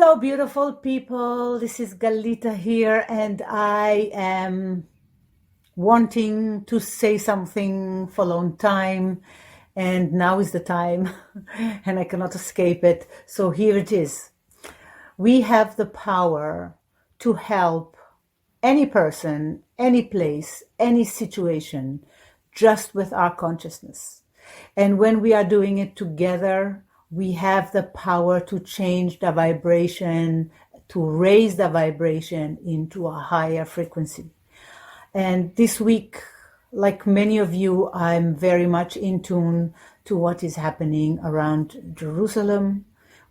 Hello, beautiful people. This is Galitta here, and I am wanting to say something for a long time, and now is the time, and I cannot escape it. So here it is. We have the power to help any person, any place, any situation, just with our consciousness. And when we are doing it together, we have the power to change the vibration, to raise the vibration into a higher frequency. And this week, like many of you, I'm very much in tune to what is happening around Jerusalem,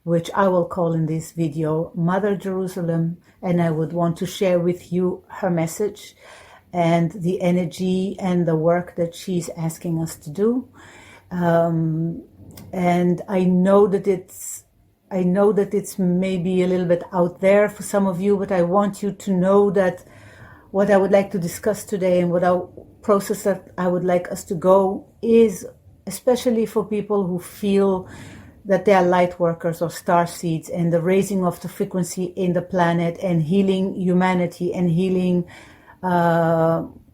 which I will call in this video Mother Jerusalem. And I would want to share with you her message and the energy and the work that she's asking us to do. And I know that it's maybe a little bit out there for some of you, but I want you to know that what I would like to discuss today and what our process that I would like us to go is especially for people who feel that they are light workers or star seeds, and the raising of the frequency in the planet and healing humanity and healing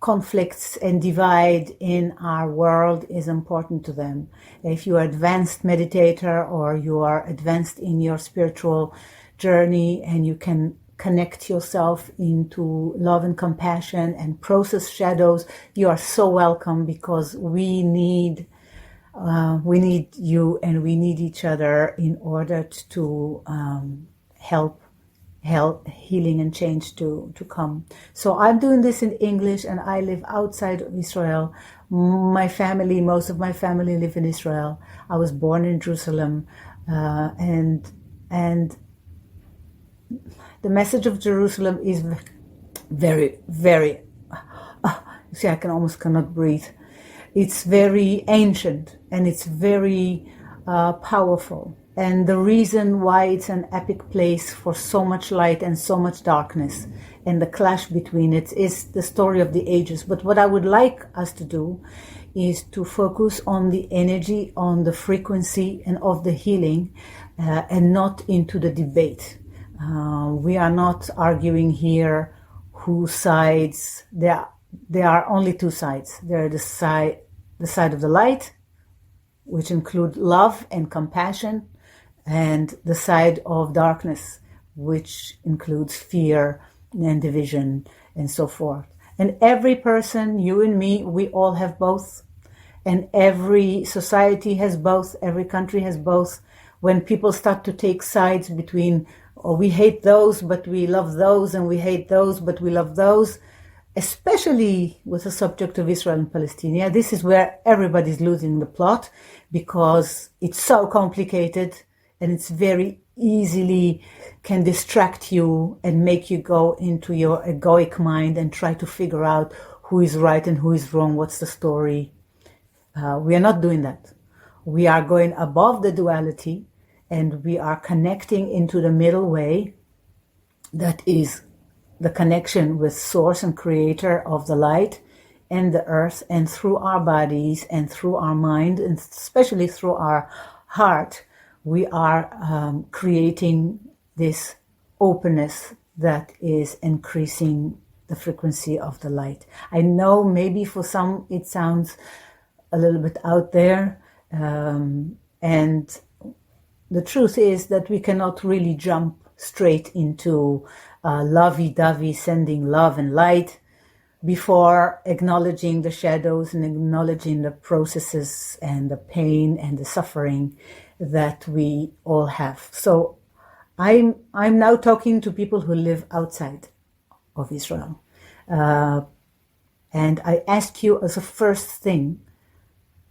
conflicts and divide in our world is important to them. If you are advanced meditator or you are advanced in your spiritual journey and you can connect yourself into love and compassion and process shadows, you are so welcome, because we need you and we need each other in order to help healing and change to come. So I'm doing this in English, and I live outside of Israel. Most of my family live in Israel. I was born in Jerusalem, and the message of Jerusalem is very, very, see, I cannot breathe. It's very ancient and it's very powerful. And the reason why it's an epic place for so much light and so much darkness and the clash between it is the story of the ages. But what I would like us to do is to focus on the energy, on the frequency and of the healing, and not into the debate. We are not arguing here whose sides. There are only two sides. There are the side of the light, which include love and compassion, and the side of darkness, which includes fear and division and so forth. And every person, you and me, we all have both. And every society has both. Every country has both. When people start to take sides between, oh, we hate those, but we love those, and we hate those, but we love those, especially with the subject of Israel and Palestine, this is where everybody's losing the plot, because it's so complicated and it's very easily can distract you and make you go into your egoic mind and try to figure out who is right and who is wrong, what's the story. We are not doing that. We are going above the duality, and we are connecting into the middle way, that is the connection with source and creator of the light and the earth, and through our bodies and through our mind, and especially through our heart, we are creating this openness that is increasing the frequency of the light. I know maybe for some it sounds a little bit out there, and the truth is that we cannot really jump straight into lovey-dovey sending love and light before acknowledging the shadows and acknowledging the processes and the pain and the suffering that we all have. So I'm now talking to people who live outside of Israel. And I ask you as a first thing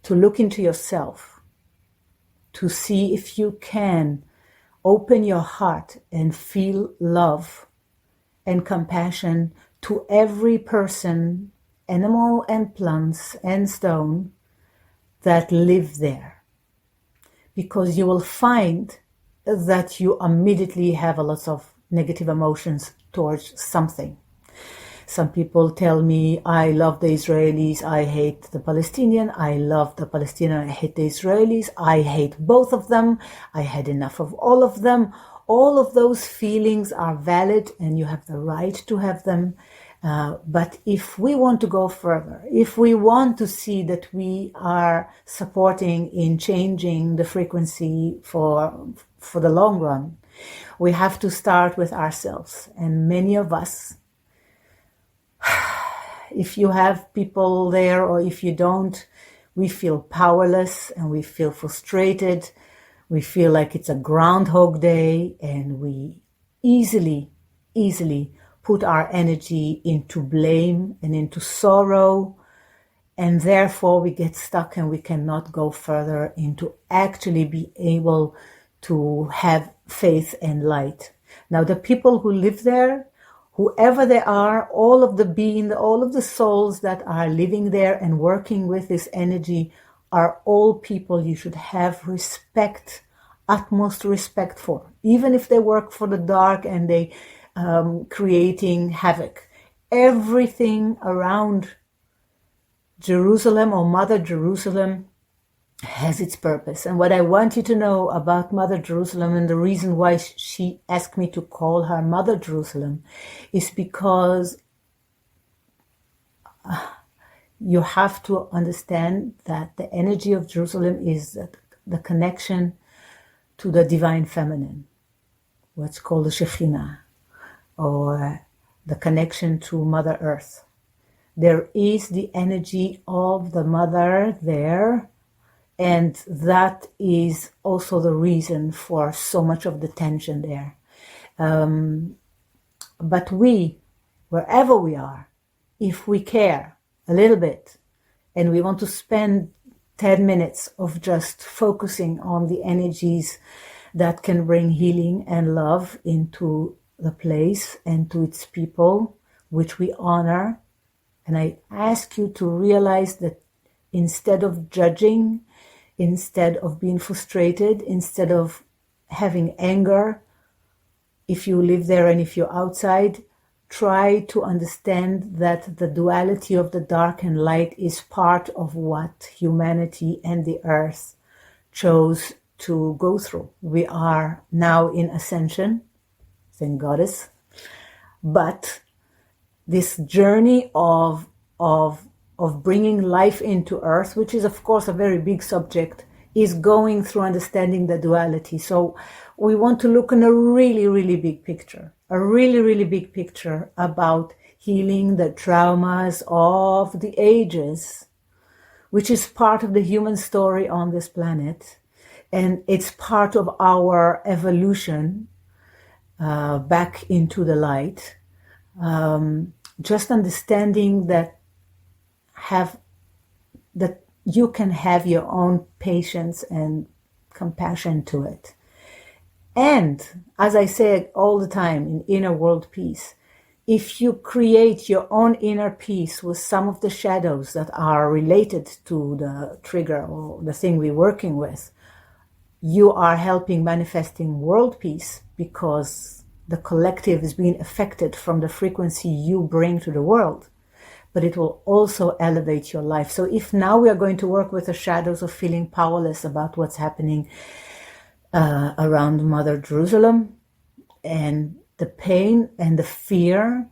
to look into yourself, to see if you can open your heart and feel love and compassion to every person, animal and plants and stone that live there. Because you will find that you immediately have a lot of negative emotions towards something. Some people tell me, I love the Israelis, I hate the Palestinian, I love the Palestinian, I hate the Israelis, I hate both of them, I had enough of all of them, all of those feelings are valid and you have the right to have them. But if we want to go further, if we want to see that we are supporting in changing the frequency for the long run, we have to start with ourselves. And many of us, if you have people there or if you don't, we feel powerless and we feel frustrated. We feel like it's a Groundhog Day, and we easily put our energy into blame and into sorrow, and therefore we get stuck and we cannot go further into actually be able to have faith and light. Now, the people who live there, whoever they are, all of the souls that are living there and working with this energy are all people you should have respect, utmost respect for, even if they work for the dark and they creating havoc. Everything around Jerusalem or Mother Jerusalem has its purpose. And what I want you to know about Mother Jerusalem, and the reason why she asked me to call her Mother Jerusalem, is because you have to understand that the energy of Jerusalem is the connection to the divine feminine, what's called the Shekhinah, or the connection to Mother Earth. There is the energy of the Mother there, and that is also the reason for so much of the tension there. But we, wherever we are, if we care a little bit and we want to spend 10 minutes of just focusing on the energies that can bring healing and love into the place and to its people, which we honor. And I ask you to realize that instead of judging, instead of being frustrated, instead of having anger, if you live there and if you're outside, try to understand that the duality of the dark and light is part of what humanity and the earth chose to go through. We are now in ascension, thank Goddess, but this journey of bringing life into earth, which is of course a very big subject, is going through understanding the duality. So we want to look in a really big picture, a really big picture about healing the traumas of the ages, which is part of the human story on this planet. And it's part of our evolution back into the light. Just understanding that you can have your own patience and compassion to it. And as I say all the time in Inner World Peace, if you create your own inner peace with some of the shadows that are related to the trigger or the thing we're working with, you are helping manifesting world peace, because the collective is being affected from the frequency you bring to the world. But it will also elevate your life. So if now we are going to work with the shadows of feeling powerless about what's happening around Mother Jerusalem, and the pain and the fear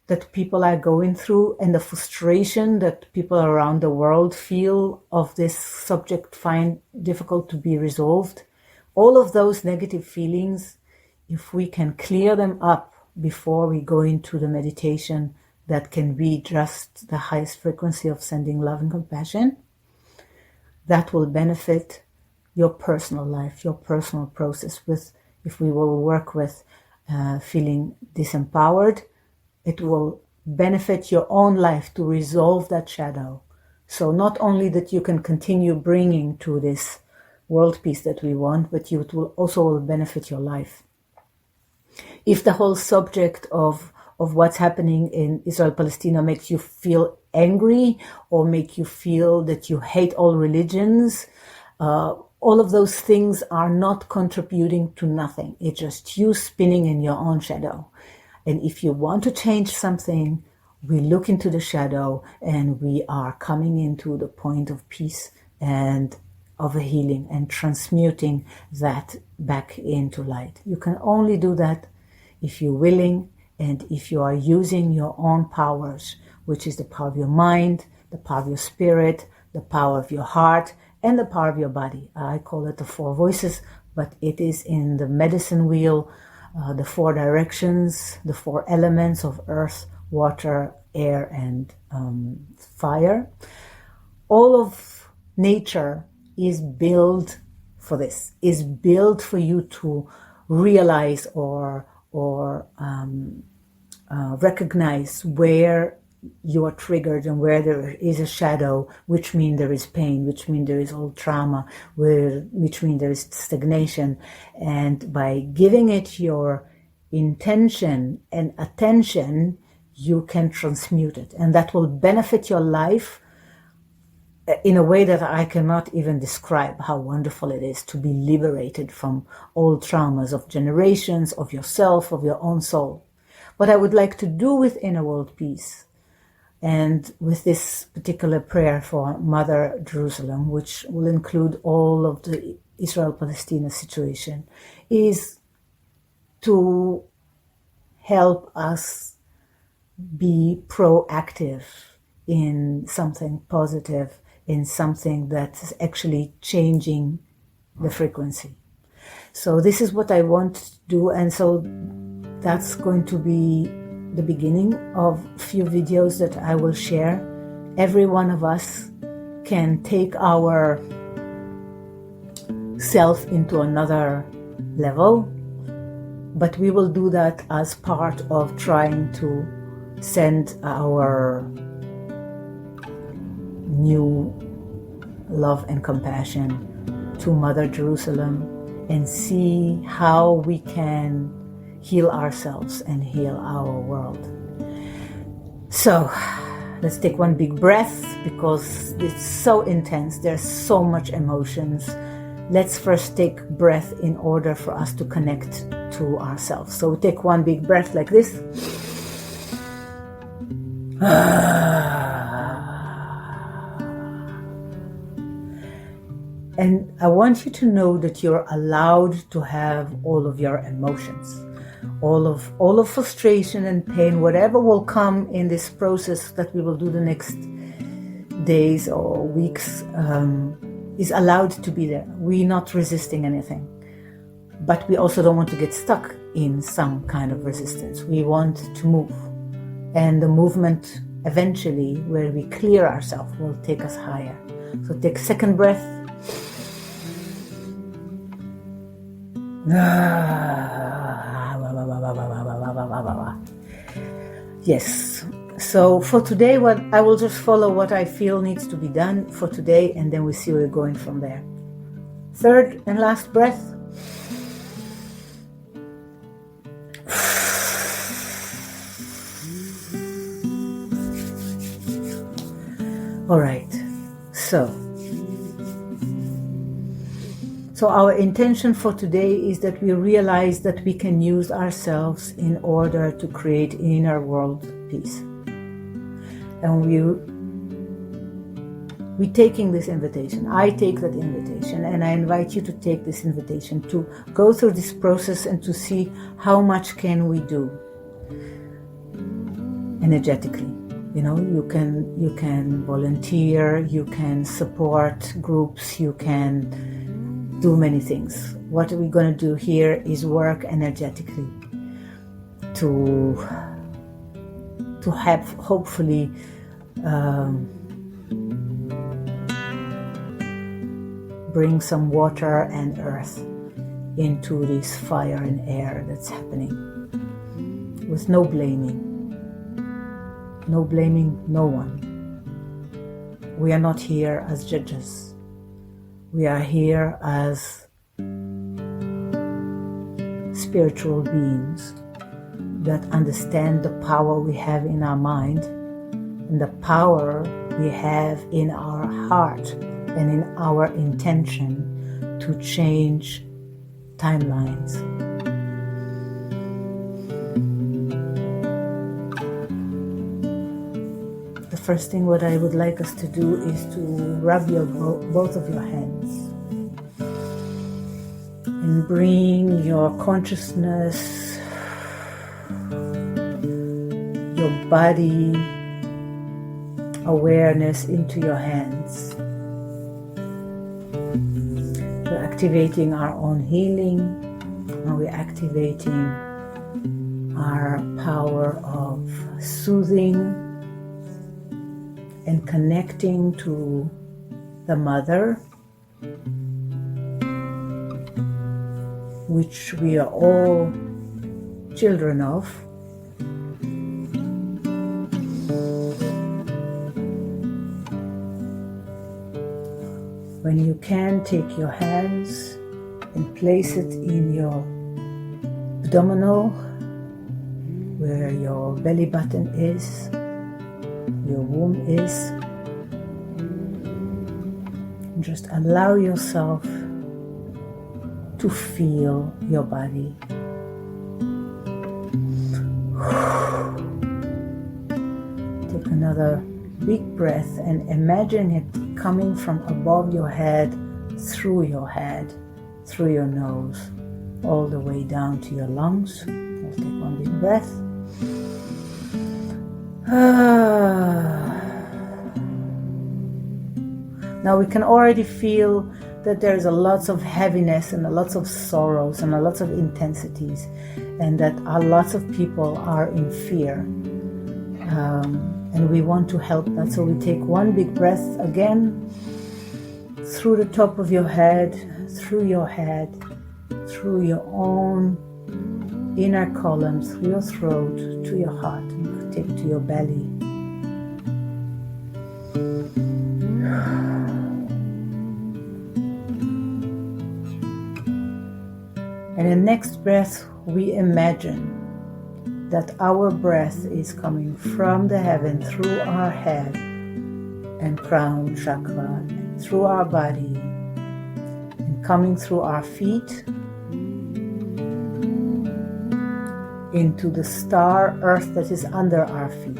that people are going through, and the frustration that people around the world feel of this subject, find difficult to be resolved, all of those negative feelings, if we can clear them up before we go into the meditation, that can be just the highest frequency of sending love and compassion, that will benefit your personal life, your personal process. If we will work with feeling disempowered, it will benefit your own life to resolve that shadow. So not only that you can continue bringing to this world peace that we want, but it will also benefit your life. If the whole subject of what's happening in Israel-Palestina makes you feel angry, or make you feel that you hate all religions, all of those things are not contributing to nothing. It's just you spinning in your own shadow. And if you want to change something, we look into the shadow and we are coming into the point of peace and of a healing and transmuting that back into light. You can only do that if you're willing and if you are using your own powers, which is the power of your mind, the power of your spirit, the power of your heart, and the power of your body. I call it the four voices, but it is in the medicine wheel, the four directions, the four elements of earth, water, air, and fire. All of nature is built for this, is built for you to realize or recognize where you are triggered and where there is a shadow, which means there is pain, which means there is old trauma, which means there is stagnation. And by giving it your intention and attention, you can transmute it. And that will benefit your life in a way that I cannot even describe how wonderful it is to be liberated from old traumas of generations, of yourself, of your own soul. What I would like to do with Inner World Peace, and with this particular prayer for Mother Jerusalem, which will include all of the Israel-Palestina situation, is to help us be proactive in something positive, in something that is actually changing the frequency. So this is what I want to do, and so that's going to be the beginning of a few videos that I will share. Every one of us can take our self into another level, but we will do that as part of trying to send our new love and compassion to Mother Jerusalem and see how we can heal ourselves and heal our world. So let's take one big breath, because it's so intense. There's so much emotions. Let's first take breath in order for us to connect to ourselves. So we take one big breath like this. And I want you to know that you're allowed to have all of your emotions, all of frustration and pain, whatever will come in this process that we will do the next days or weeks, is allowed to be there. We're not resisting anything, but we also don't want to get stuck in some kind of resistance. We want to move, and the movement eventually, where we clear ourselves, will take us higher. So take second breath. Yes. So for today, what I will just follow what I feel needs to be done for today, and then we see where we're going from there. Third and last breath. All right. So our intention for today is that we realize that we can use ourselves in order to create inner world peace. And we're taking this invitation. I take that invitation, and I invite you to take this invitation to go through this process and to see how much can we do energetically. You know, you can volunteer, you can support groups, you can do many things. What we're going to do here is work energetically to have, hopefully, bring some water and earth into this fire and air that's happening, with no blaming, no one. We are not here as judges. We are here as spiritual beings that understand the power we have in our mind and the power we have in our heart and in our intention to change timelines. The first thing what I would like us to do is to rub both of your hands And bring your consciousness, your body awareness into your hands. We're activating our own healing, and we're activating our power of soothing and connecting to the mother, which we are all children of. When you can, take your hands and place it in your abdominal, where your belly button is, your womb is. And just allow yourself to feel your body. Take another big breath and imagine it coming from above your head, through your nose, all the way down to your lungs. Let's take one big breath. Now we can already feel that there's a lots of heaviness and a lots of sorrows and a lots of intensities, and that lots of people are in fear. And we want to help that. So we take one big breath again, through the top of your head, through your own inner column, through your throat, to your heart, and take it to your belly. And in the next breath, we imagine that our breath is coming from the heaven, through our head and crown chakra, through our body, and coming through our feet into the star earth that is under our feet.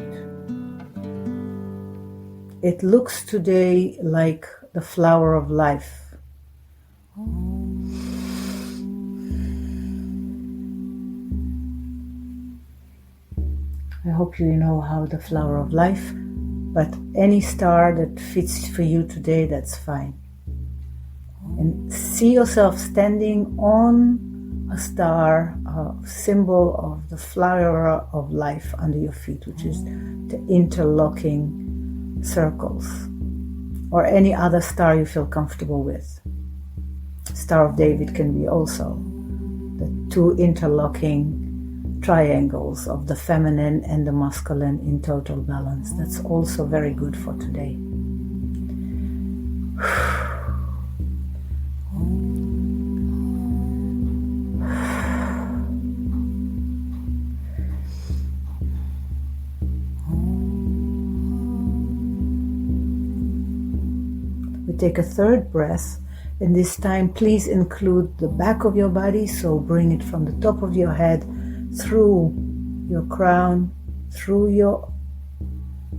It looks today like the flower of life. I hope you know how the flower of life, but any star that fits for you today, that's fine. And see yourself standing on a star, a symbol of the flower of life under your feet, which is the interlocking circles, or any other star you feel comfortable with. Star of David can be also the two interlocking triangles of the feminine and the masculine in total balance. That's also very good for today. We take a third breath, and this time please include the back of your body, so bring it from the top of your head through your crown, through your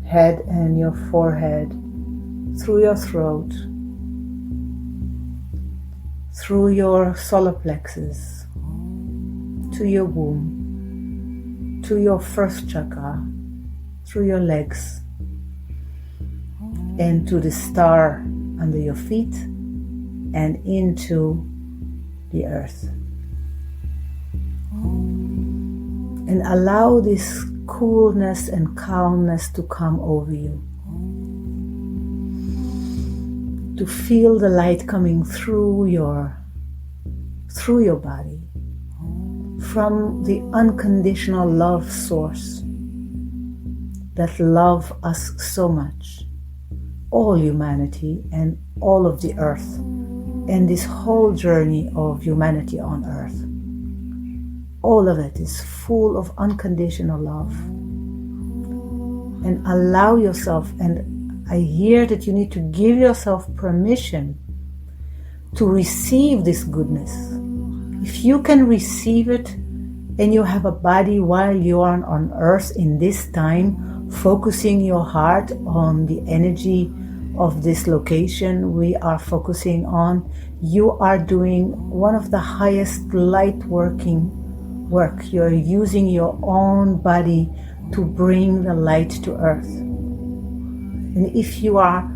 head and your forehead, through your throat, through your solar plexus, to your womb, to your first chakra, through your legs, and to the star under your feet, and into the earth. And allow this coolness and calmness to come over you. To feel the light coming through your body, from the unconditional love source that loves us so much, all humanity and all of the earth, and this whole journey of humanity on earth. All of it is full of unconditional love. And allow yourself, and I hear that you need to give yourself permission to receive this goodness. If you can receive it, and you have a body while you are on earth in this time, focusing your heart on the energy of this location we are focusing on, you are doing one of the highest light working work. You're using your own body to bring the light to earth. And if you are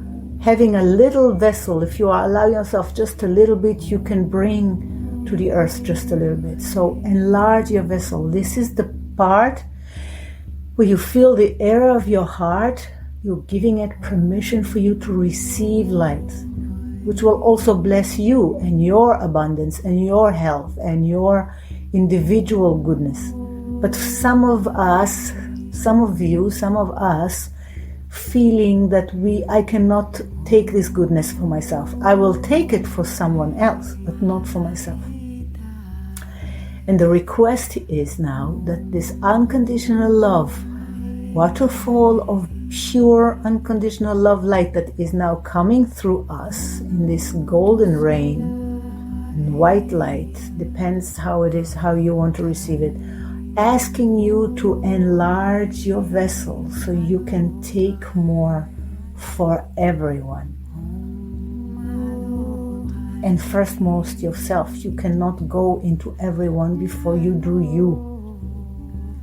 having a little vessel, if you are allowing yourself just a little bit, you can bring to the earth just a little bit. So enlarge your vessel. This is the part where you feel the air of your heart. You're giving it permission for you to receive light, which will also bless you and your abundance and your health and your individual goodness. But some of us feeling that I cannot take this goodness for myself. I will take it for someone else, but not for myself. And the request is now that this unconditional love, waterfall of pure unconditional love light that is now coming through us in this golden rain and white light, depends how it is, how you want to receive it, asking you to enlarge your vessel so you can take more for everyone. And first most yourself. You cannot go into everyone before you do you.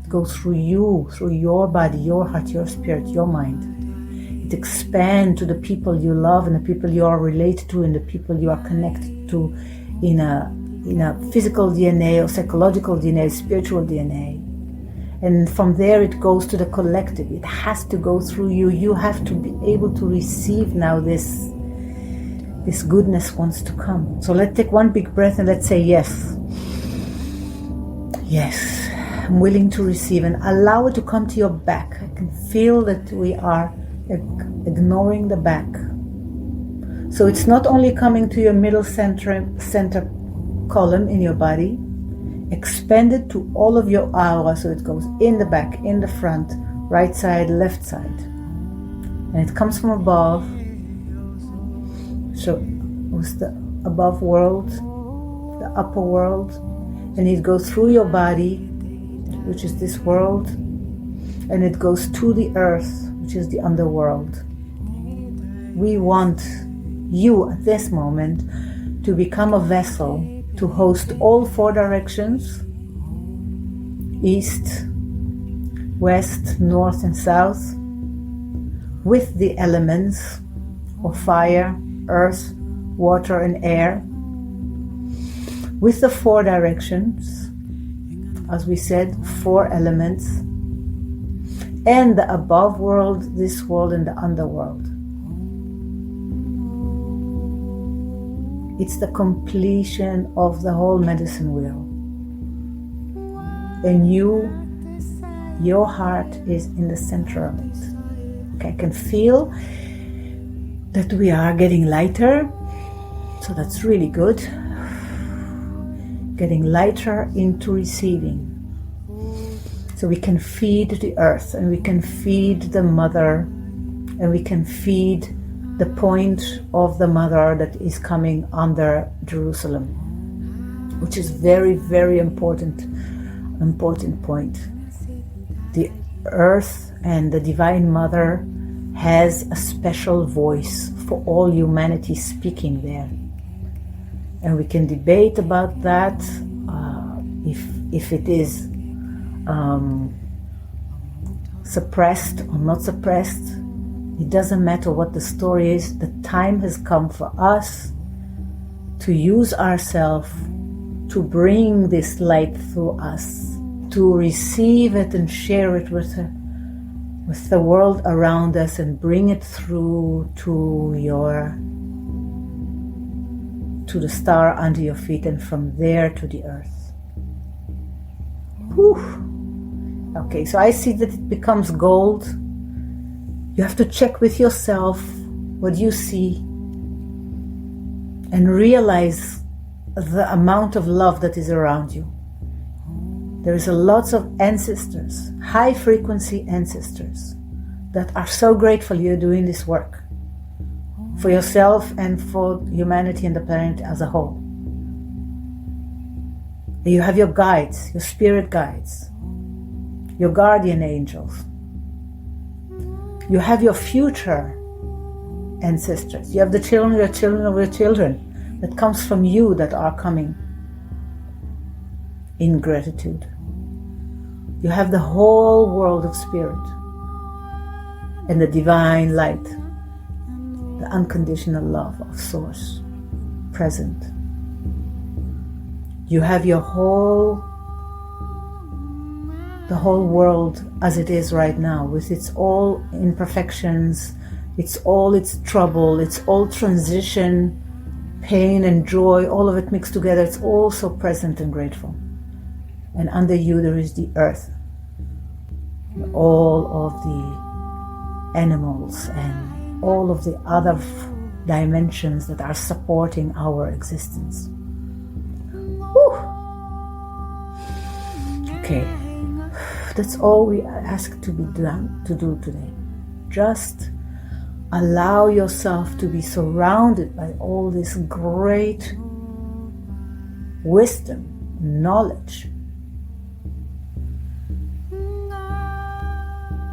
Go through you, through your body, your heart, your spirit, your mind. It expands to the people you love and the people you are related to and the people you are connected to in a physical DNA or psychological DNA, spiritual DNA. And from there it goes to the collective. It has to go through you. You have to be able to receive now this goodness wants to come. So let's take one big breath and let's say yes. Yes, I'm willing to receive, and allow it to come to your back. I can feel that we are ignoring the back. So it's not only coming to your middle center column in your body, expand it to all of your aura, so it goes in the back, in the front, right side, left side. And it comes from above. So with the above world, the upper world, and it goes through your body, which is this world, and it goes to the earth, which is the underworld. We want you at this moment to become a vessel to host all four directions, east, west, north, and south, with the elements of fire, earth, water, and air, with the four directions, as we said, four elements, and the above world, this world, and the underworld. It's the completion of the whole medicine wheel. And your heart is in the center of it. Okay, I can feel that we are getting lighter, so that's really good. Getting lighter into receiving. So we can feed the earth, and we can feed the mother, and we can feed the point of the mother that is coming under Jerusalem, which is very, very important point. The earth and the Divine Mother has a special voice for all humanity speaking there. And we can debate about that, if it is suppressed or not suppressed. It doesn't matter what the story is. The time has come for us to use ourselves to bring this light through us, to receive it and share it with the world around us, and bring it through to the star under your feet, and from there to the earth. Whew. Okay, so I see that it becomes gold. You have to check with yourself what you see and realize the amount of love that is around you. There is a lots of ancestors, high frequency ancestors, that are so grateful you're doing this work for yourself and for humanity and the planet as a whole. You have your guides, your spirit guides, your guardian angels. You have your future ancestors. You have the children of your children of your children that comes from you that are coming in gratitude. You have the whole world of spirit and the divine light, the unconditional love of Source present. You have the whole world as it is right now, with its all imperfections, its trouble, its all transition, pain and joy, all of it mixed together. It's all so present and grateful. And under you there is the earth, all of the animals and all of the other dimensions that are supporting our existence. Whew. Okay, that's all we ask to do today. Just allow yourself to be surrounded by all this great wisdom, knowledge.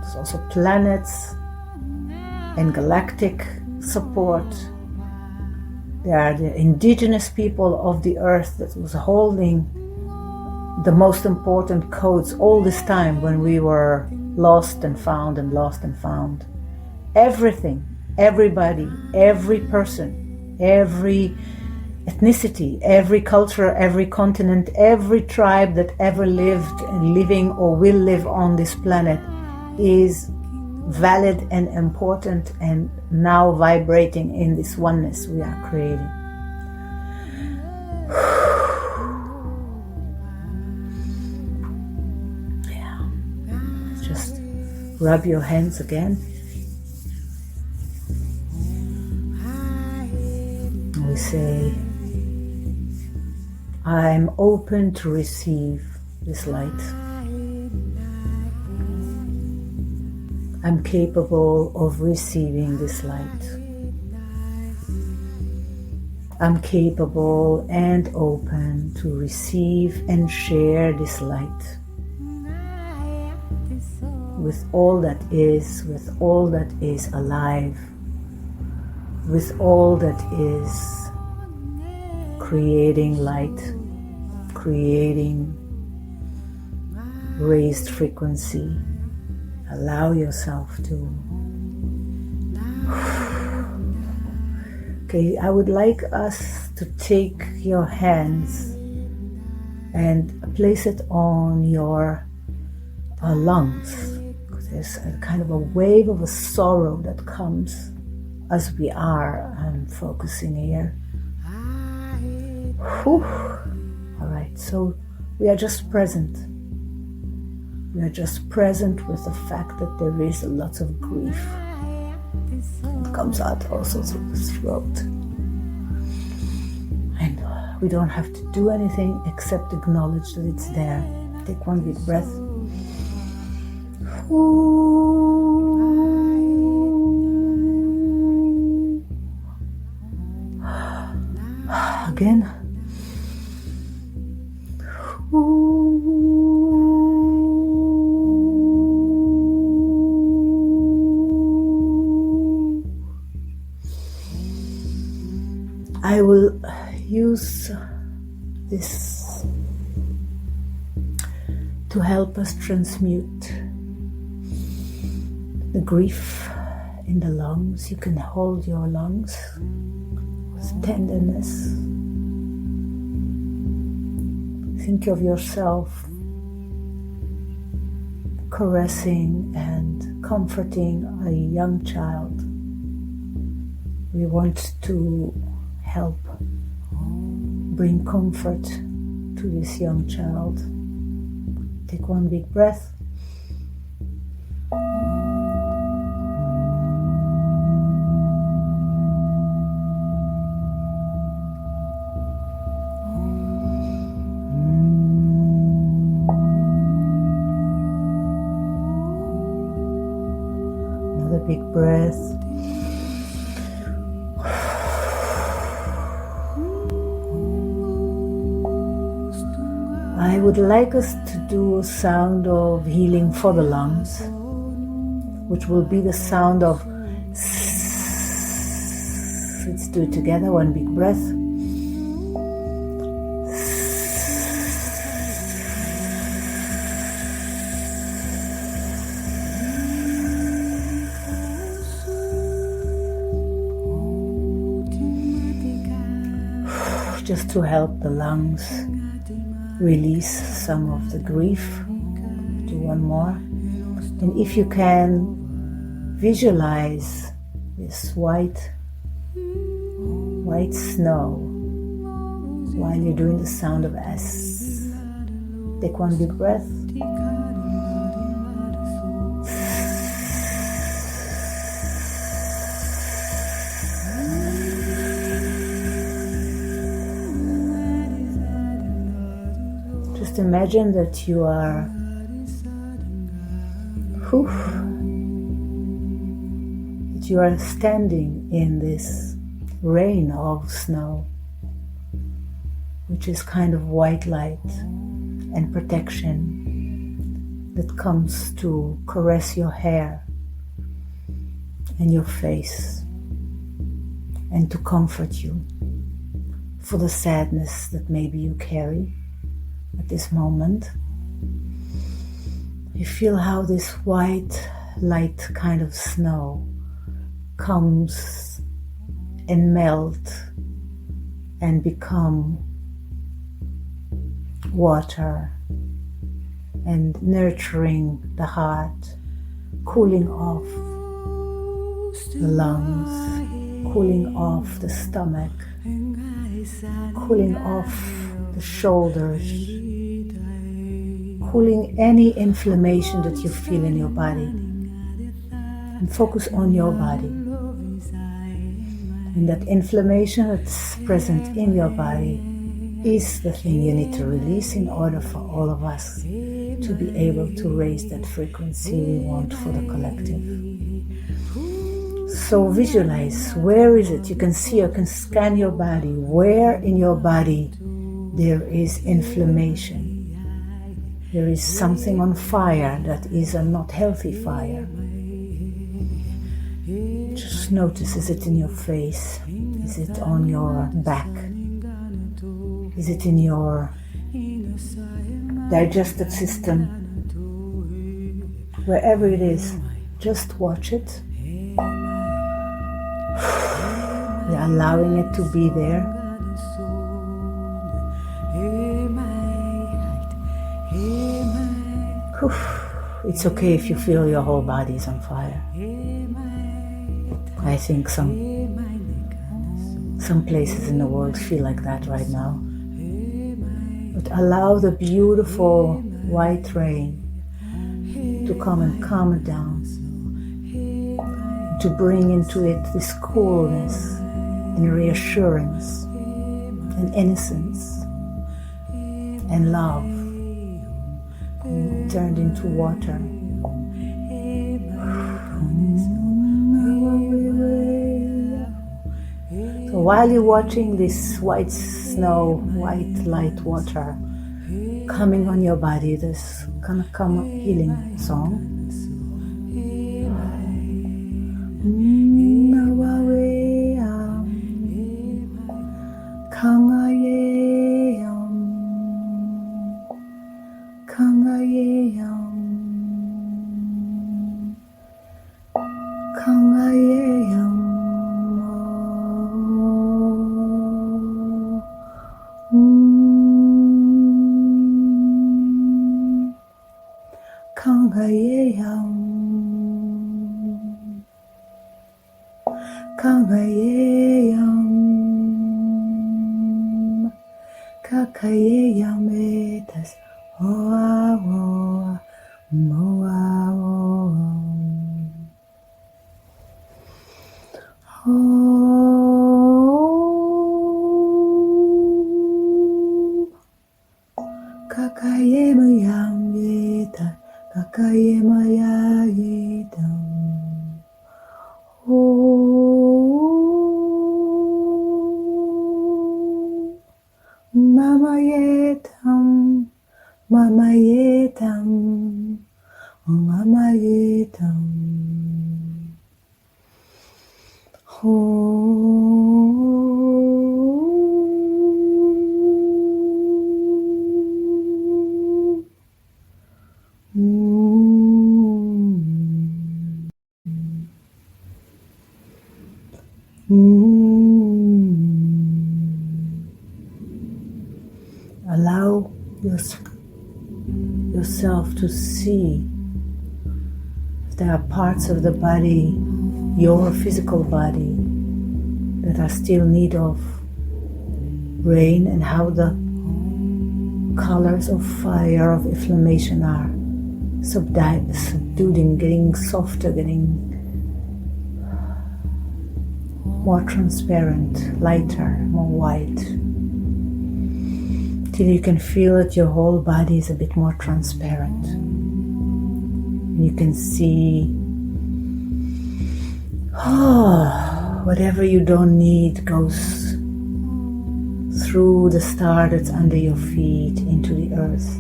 There's also planets and galactic support. There are the indigenous people of the earth that was holding the most important codes all this time when we were lost and found and lost and found. Everything, everybody, every person, every ethnicity, every culture, every continent, every tribe that ever lived and living or will live on this planet is valid and important and now vibrating in this oneness we are creating. Yeah. Just rub your hands again. We say, I'm open to receive this light. I'm capable of receiving this light. I'm capable and open to receive and share this light with all that is alive, with all that is creating light, creating raised frequency. Allow yourself to. Okay, I would like us to take your hands and place it on your lungs. There's a kind of a wave of a sorrow that comes as we are focusing here. Whew. All right, so we are just present. We are just present with the fact that there is a lot of grief. It comes out also through the throat. And we don't have to do anything except acknowledge that it's there. Take one big breath. Again. I will use this to help us transmute the grief in the lungs. You can hold your lungs with tenderness. Think of yourself caressing and comforting a young child. We want to help bring comfort to this young child. Take one big breath. Another big breath. I would like us to do a sound of healing for the lungs, which will be the sound of do it together. One big breath. Just to help the lungs release some of the grief. Do one more. And if you can, visualize this white snow while you're doing the sound of S. Take one big breath. Just imagine that you are you are standing in this rain of snow, which is kind of white light and protection that comes to caress your hair and your face and to comfort you for the sadness that maybe you carry at this moment. You feel how this white light kind of snow comes and melt and become water and nurturing the heart, cooling off the lungs, cooling off the stomach, cooling off the shoulders, cooling any inflammation that you feel in your body. And focus on your body. And that inflammation that's present in your body is the thing you need to release in order for all of us to be able to raise that frequency we want for the collective. So visualize, where is it? You can see, you can scan your body. Where in your body there is inflammation? There is something on fire that is a not healthy fire. Just notice, is it in your face? Is it on your back? Is it in your digestive system? Wherever it is, just watch it. You're allowing it to be there. It's okay if you feel your whole body is on fire. I think some places in the world feel like that right now. But allow the beautiful white rain to come and calm it down, to bring into it this coolness and reassurance and innocence and love turned into water. So while you're watching this white snow, white light water coming on your body, there's gonna come a healing song. yourself to see if there are parts of the body, your physical body, that are still in need of rain, and how the colors of fire, of inflammation are subdued and getting softer, getting more transparent, lighter, more white, till you can feel that your whole body is a bit more transparent. And you can see whatever you don't need goes through the star that's under your feet into the earth.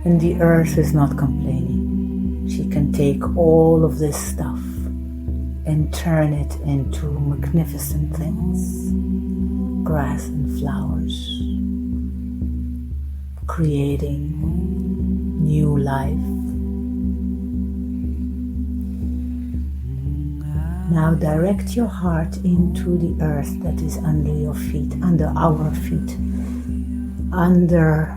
And the earth is not complaining. She can take all of this stuff and turn it into magnificent things. Grass and flowers, creating new life. Now direct your heart into the earth that is under your feet, under our feet, under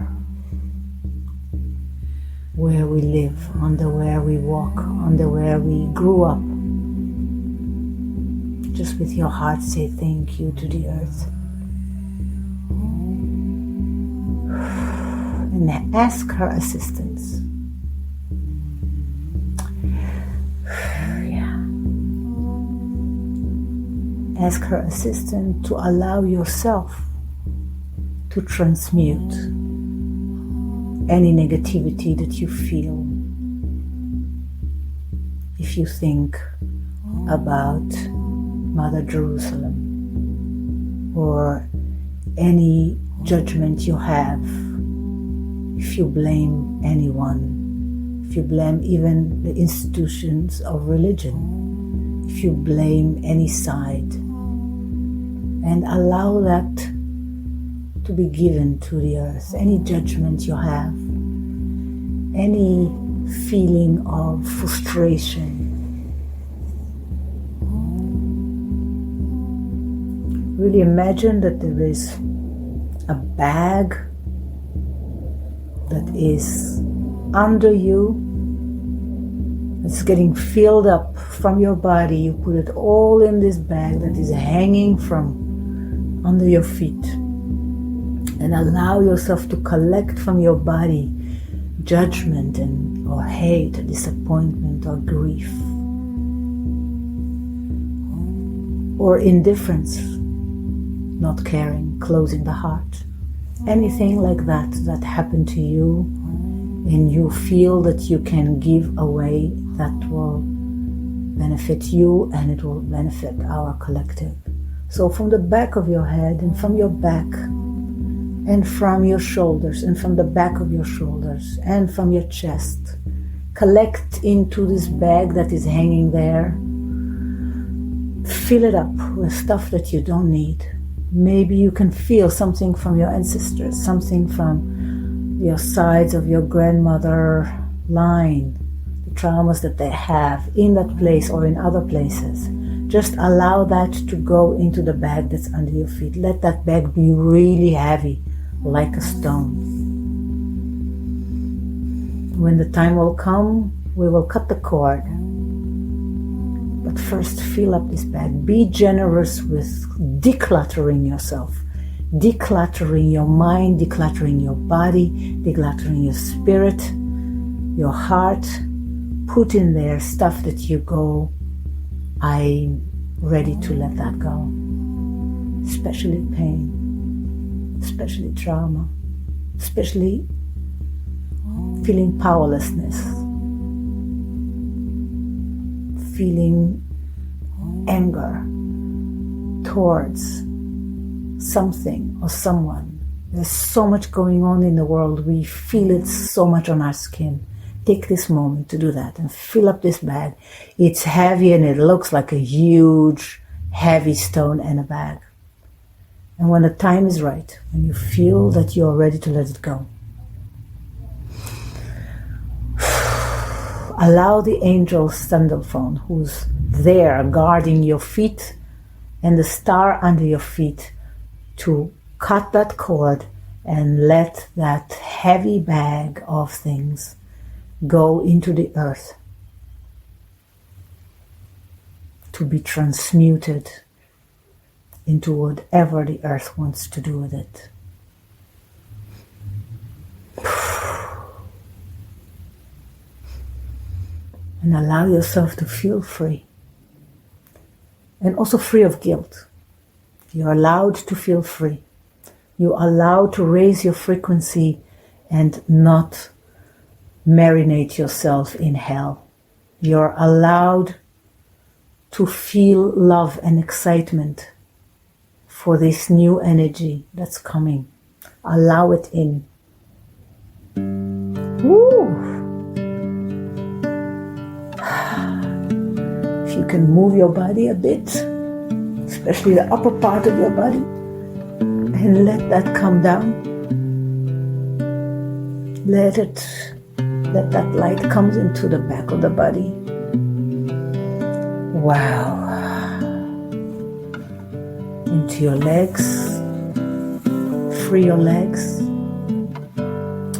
where we live, under where we walk, under where we grew up. Just with your heart say thank you to the earth. And ask her assistance. Ask her assistance to allow yourself to transmute any negativity that you feel. If you think about Mother Jerusalem, or any judgment you have, if you blame anyone, if you blame even the institutions of religion, if you blame any side, and allow that to be given to the earth. Any judgment you have, any feeling of frustration, really imagine that there is a bag that is under you. It's getting filled up from your body. You put it all in this bag that is hanging from under your feet, and allow yourself to collect from your body judgment or hate, or disappointment, or grief, or indifference, not caring, closing the heart. Anything like that happened to you, and you feel that you can give away, that will benefit you and it will benefit our collective. So from the back of your head, and from your back, and from your shoulders, and from the back of your shoulders, and from your chest, collect into this bag that is hanging there. Fill it up with stuff that you don't need. Maybe you can feel something from your ancestors, something from your sides of your grandmother line, the traumas that they have in that place or in other places. Just allow that to go into the bag that's under your feet. Let that bag be really heavy, like a stone. When the time will come, we will cut the cord. But first, fill up this bag. Be generous with decluttering yourself. Decluttering your mind, decluttering your body, decluttering your spirit, your heart. Put in there stuff that you go, I'm ready to let that go. Especially pain, especially trauma, especially feeling powerlessness, feeling anger towards something or someone. There's so much going on in the world. We feel it so much on our skin. Take this moment to do that and fill up this bag. It's heavy and it looks like a huge, heavy stone in a bag. And when the time is right, when you feel that you're ready to let it go, allow the angel Stephan, who's there guarding your feet and the star under your feet, to cut that cord and let that heavy bag of things go into the earth to be transmuted into whatever the earth wants to do with it. And allow yourself to feel free. And also free of guilt. You're allowed to feel free. You're allowed to raise your frequency and not marinate yourself in hell. You're allowed to feel love and excitement for this new energy that's coming. Allow it in. Woo! If you can move your body a bit, especially the upper part of your body, and let that come down. Let that light comes into the back of the body. Wow. Into your legs. Free your legs.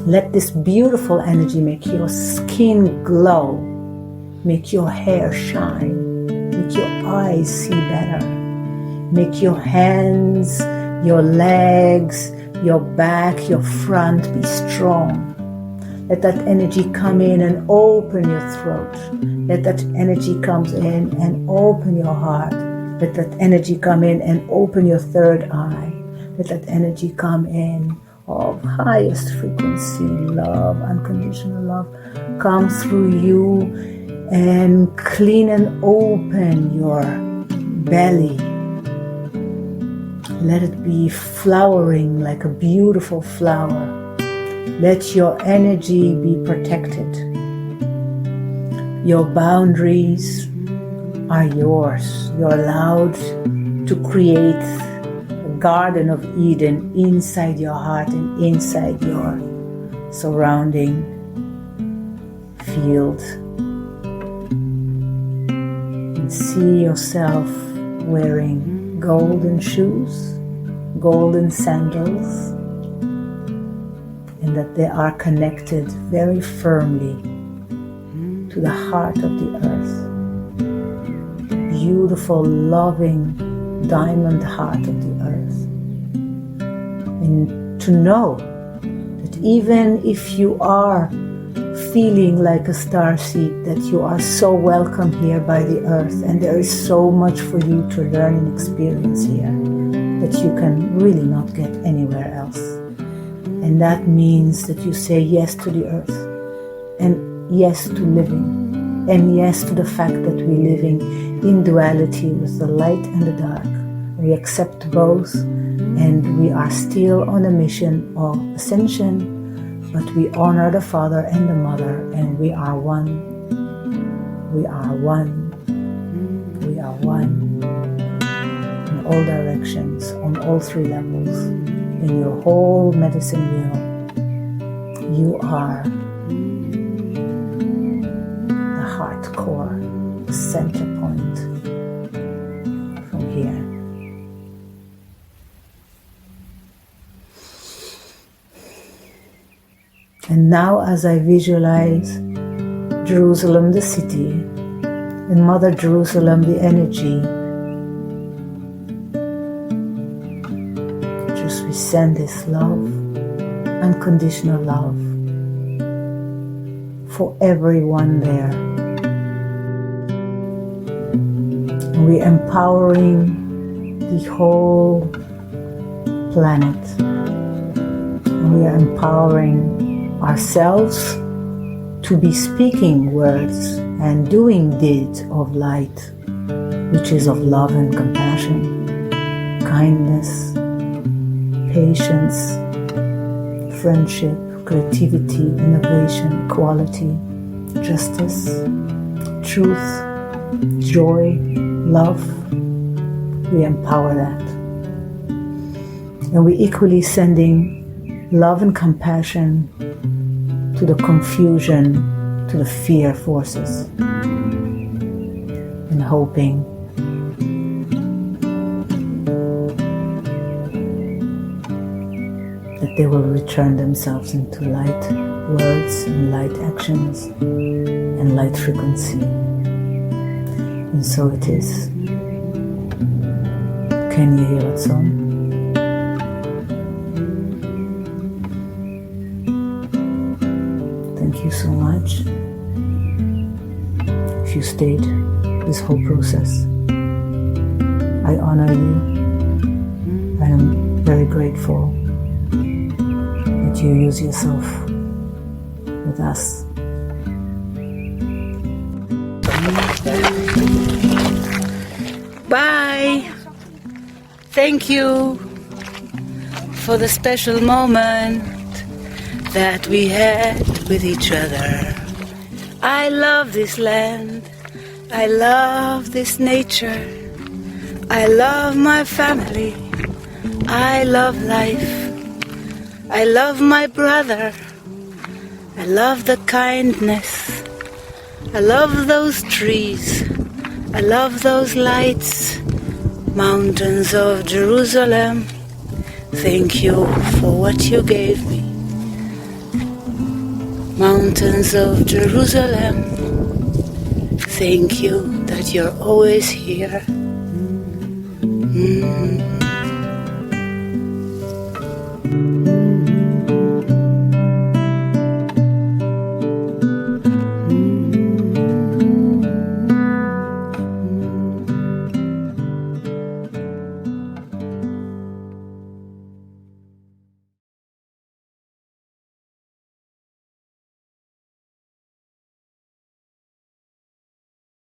Let this beautiful energy make your skin glow, make your hair shine, make your eyes see better, make your hands, your legs, your back, your front be strong. Let that energy come in and open your throat. Let that energy come in and open your heart. Let that energy come in and open your third eye. Let that energy come in of highest frequency, love, unconditional love, come through you and clean and open your belly. Let it be flowering like a beautiful flower. Let your energy be protected. Your boundaries are yours. You're allowed to create a garden of Eden inside your heart and inside your surrounding field. And see yourself wearing golden shoes, golden sandals, and that they are connected very firmly to the heart of the earth. Beautiful, loving, diamond heart of the earth. And to know that even if you are feeling like a starseed, that you are so welcome here by the earth, and there is so much for you to learn and experience here that you can really not get anywhere else. And that means that you say yes to the earth, and yes to living, and yes to the fact that we're living in duality with the light and the dark. We accept both, and we are still on a mission of ascension, but we honor the Father and the Mother, and we are one. We are one. We are one. In all directions, on all three levels. In your whole medicine wheel, you are the heart core, the center point from here. And now as I visualize Jerusalem, the city, and Mother Jerusalem, the energy, we send this love, unconditional love, for everyone there. And we're empowering the whole planet. And we are empowering ourselves to be speaking words and doing deeds of light, which is of love and compassion, kindness, patience, friendship, creativity, innovation, equality, justice, truth, joy, love. We empower that. And we equally sending love and compassion to the confusion, to the fear forces, and hoping they will return themselves into light words and light actions and light frequency. And so it is. Can you hear that song? Thank you so much. If you stayed this whole process, I honor you. I am very grateful that you use yourself with us. Bye. Thank you for the special moment that we had with each other. I love this land. I love this nature. I love my family. I love life. I love my brother. I love the kindness. I love those trees. I love those lights. Mountains of Jerusalem, thank you for what you gave me. Mountains of Jerusalem, thank you that you're always here.